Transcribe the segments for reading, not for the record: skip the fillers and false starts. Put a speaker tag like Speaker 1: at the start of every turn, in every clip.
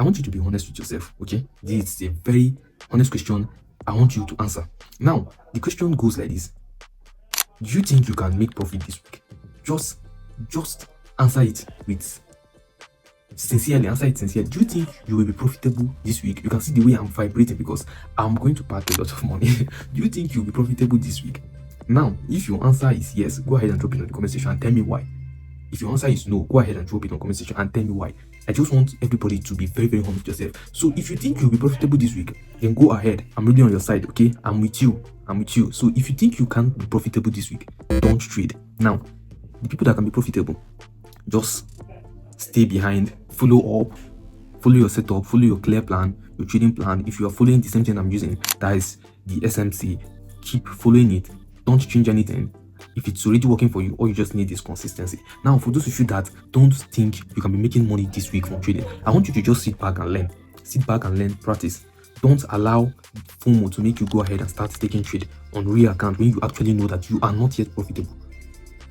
Speaker 1: I want you to be honest with yourself, okay? This is a very honest question I want you to answer. Now, the question goes like this. Do you think you can make profit this week? Just answer it with sincerely. Answer it sincerely. Do you think you will be profitable this week? You can see the way I'm vibrating because I'm going to part a lot of money. Do you think you'll be profitable this week? Now, if your answer is yes, go ahead and drop it on the comment section and tell me why. If your answer is no, go ahead and drop it on the comment section and tell me why. I just want everybody to be very, very honest with yourself. So if you think you'll be profitable this week, then go ahead. I'm really on your side, okay? I'm with you. So if you think you can't be profitable this week, don't trade. Now, the people that can be profitable, just stay behind, follow up, follow your setup, follow your clear plan, your trading plan. If you are following the same thing I'm using, that is the SMC, keep following it. Don't change anything. If it's already working for you, all you just need is consistency. Now, for those of you that don't think you can be making money this week from trading, I want you to just sit back and learn. Sit back and learn, practice. Don't allow FOMO to make you go ahead and start taking trade on real account when you actually know that you are not yet profitable.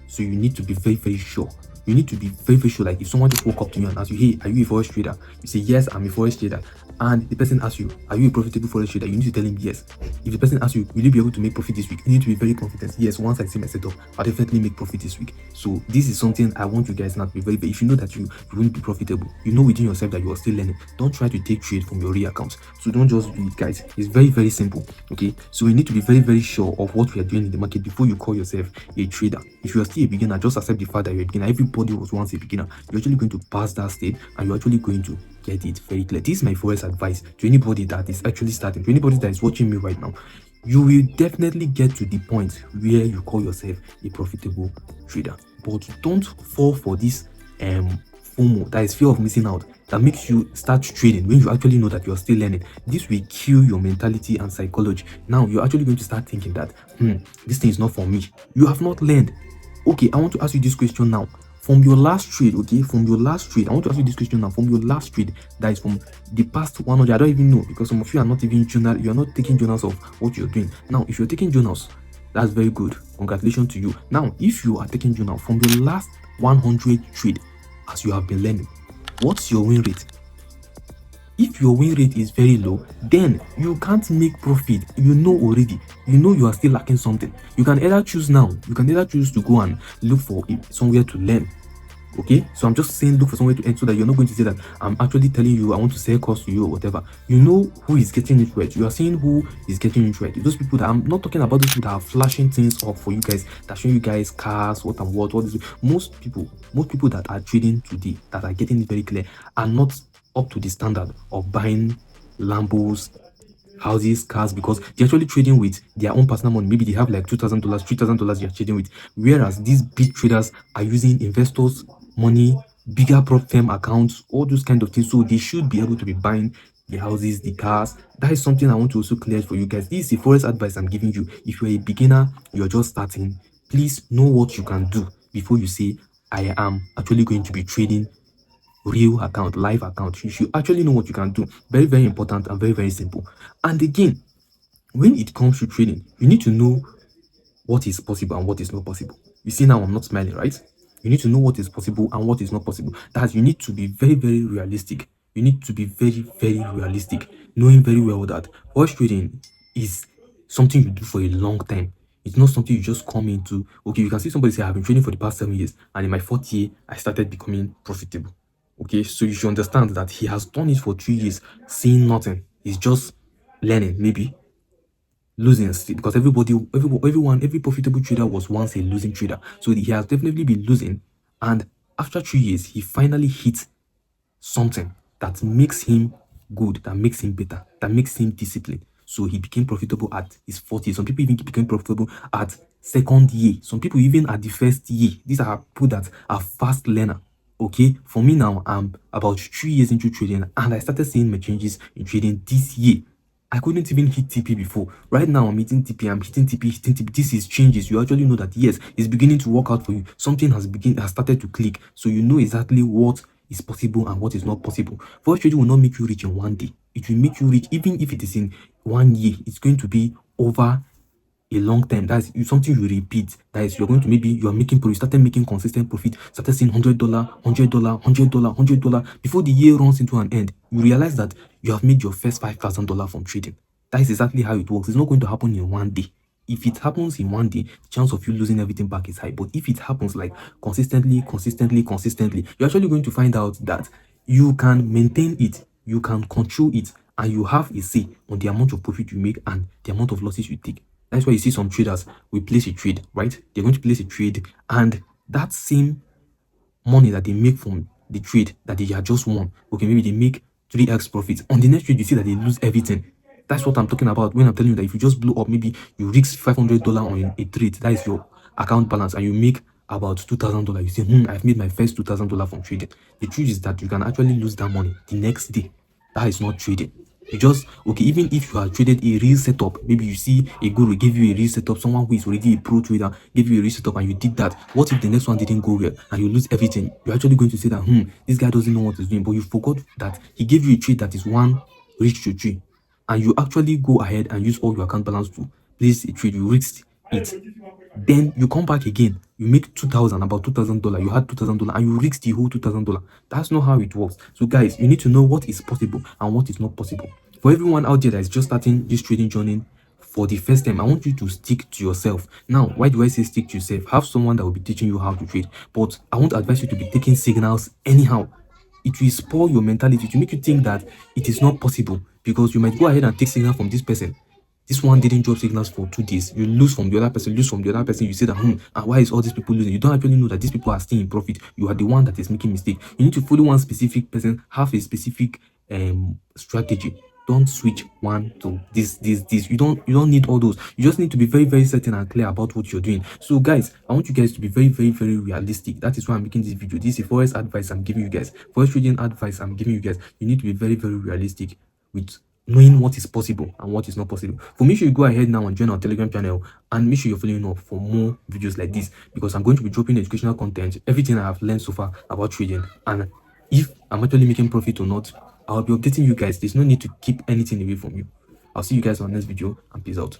Speaker 1: So you need to be very, very sure. You need to be very, very sure. Like if someone just walk up to you and ask you, hey, are you a Forex trader? You say, yes, I'm a Forex trader. And the person asks you, are you a profitable Forex trader? You need to tell him yes. If the person asks you, will you be able to make profit this week? You need to be very confident. Yes, once I see my setup, I'll definitely make profit this week. So this is something I want you guys not to be very, very. If you know that you won't be profitable, you know within yourself that you are still learning. Don't try to take trade from your real accounts. So don't just do it, guys. It's very, very simple. Okay. So we need to be very, very sure of what we are doing in the market before you call yourself a trader. If you are still a beginner, just accept the fact that you're a beginner. Everybody was once a beginner. You're actually going to pass that state and you're actually going to get it very clear. This is my Forex advice to anybody that is actually starting, to anybody that is watching me right now. You will definitely get to the point where you call yourself a profitable trader. But don't fall for this FOMO, that is fear of missing out, that makes you start trading when you actually know that you're still learning. This will kill your mentality and psychology. Now you're actually going to start thinking that this thing is not for me. You have not learned. Okay, I want to ask you this question now. From your last trade, okay, from your last trade, I want to ask you this question now. From your last trade, that is from the past 100, I don't even know, because some of you are not even journal, you are not taking journals of what you're doing. Now, if you're taking journals, that's very good. Congratulations to you. Now, if you are taking journal from your last 100 trade, as you have been learning, what's your win rate? If your win rate is very low, then you can't make profit. You know already. You know you are still lacking something. You can either choose now. You can either choose to go and look for somewhere to learn. Okay, so I'm just saying look for somewhere to end so that you're not going to say that I'm actually telling you I want to sell course to you or whatever. You know who is getting it right. You are seeing who is getting it right. Those people that I'm not talking about, those people that are flashing things up for you guys, that showing you guys cars, what and what, all this. Most people that are trading today, that are getting it very clear, are not up to the standard of buying Lambos, houses, cars, because they're actually trading with their own personal money. Maybe they have like $2,000, $3,000 they're trading with, whereas these big traders are using investors' money, bigger prop firm accounts, all those kind of things. So they should be able to be buying the houses, the cars. That is something I want to also clear for you guys. This is the Forex advice I'm giving you. If you're a beginner, you're just starting, please know what you can do before you say, I am actually going to be trading real account, live account. You should actually know what you can do. Very, very important and very, very simple. And again, when it comes to trading, you need to know what is possible and what is not possible. You see now I'm not smiling, right? You need to know what is possible and what is not possible. That you need to be very, very realistic. You need to be very, very realistic, knowing very well that horse trading is something you do for a long time. It's not something you just come into. Okay, you can see somebody say, I've been trading for the past 7 years, and in my 4th year, I started becoming profitable. Okay, so you should understand that he has done it for 3 years, seeing nothing. He's just learning, maybe losing, because every profitable trader was once a losing trader. So he has definitely been losing, and after 3 years, he finally hit something that makes him good, that makes him better, that makes him disciplined. So he became profitable at his 4th year. Some people even became profitable at 2nd year. Some people even at the 1st year. These are people that are fast learner. Okay, for me now, I'm about 3 years into trading, and I started seeing my changes in trading this year. I couldn't even hit TP before. Right now, I'm hitting TP, I'm hitting TP. This is changes. You actually know that yes, it's beginning to work out for you. Something has started to click. So you know exactly what is possible and what is not possible. Forex trading will not make you rich in one day. It will make you rich, even if it is in 1 year. It's going to be over a long time. That's something you repeat. That is, you're going to maybe you are making profit, started making consistent profit, started seeing $100, $100, $100, $100. Before the year runs into an end, you realize that you have made your first $5,000 from trading. That is exactly how it works. It's not going to happen in one day. If it happens in one day, the chance of you losing everything back is high. But if it happens like consistently, you're actually going to find out that you can maintain it, you can control it, and you have a say on the amount of profit you make and the amount of losses you take. That's why you see some traders will place a trade, right? They're going to place a trade, and that same money that they make from the trade that they had just won, okay, maybe they make 3x profits. On the next trade, you see that they lose everything. That's what I'm talking about when I'm telling you that if you just blow up, maybe you risk $500 on a trade, that is your account balance, and you make about $2,000. You say, I've made my first $2,000 from trading. The truth is that you can actually lose that money the next day. That is not trading. You just, okay, even if you have traded a real setup, maybe you see a guru give you a real setup, someone who is already a pro trader give you a real setup, and you did that. What if the next one didn't go well and you lose everything? You're actually going to say that, this guy doesn't know what he's doing, but you forgot that he gave you a trade that is one reach to three, and you actually go ahead and use all your account balance to place a trade. You risked it. Then you come back again, you make about $2,000. You had $2,000 and you risk the whole $2,000. That's not how it works. So guys, you need to know what is possible and what is not possible. For everyone out there that is just starting this trading journey for the first time, I want you to stick to yourself. Now, why do I say stick to yourself? Have someone that will be teaching you how to trade, but I won't advise you to be taking signals anyhow. It will spoil your mentality. It will make you think that it is not possible, because you might go ahead and take signal from this person. This one didn't drop signals for 2 days. You lose from the other person, You say that, and why is all these people losing? You don't actually know that these people are still in profit. You are the one that is making mistake. You need to follow one specific person, have a specific strategy. Don't switch one to this. You don't need all those. You just need to be very, very certain and clear about what you're doing. So guys, I want you guys to be very, very, very realistic. That is why I'm making this video. This is Forex advice I'm giving you guys. Forex trading advice I'm giving you guys. You need to be very, very realistic with knowing what is possible and what is not possible. For me, you go ahead now and join our Telegram channel, and make sure you're following up for more videos like this, because I'm going to be dropping educational content, everything I have learned so far about trading, and if I'm actually making profit or not, I'll be updating you guys. There's no need to keep anything away from you. I'll see you guys on the next video, and peace out.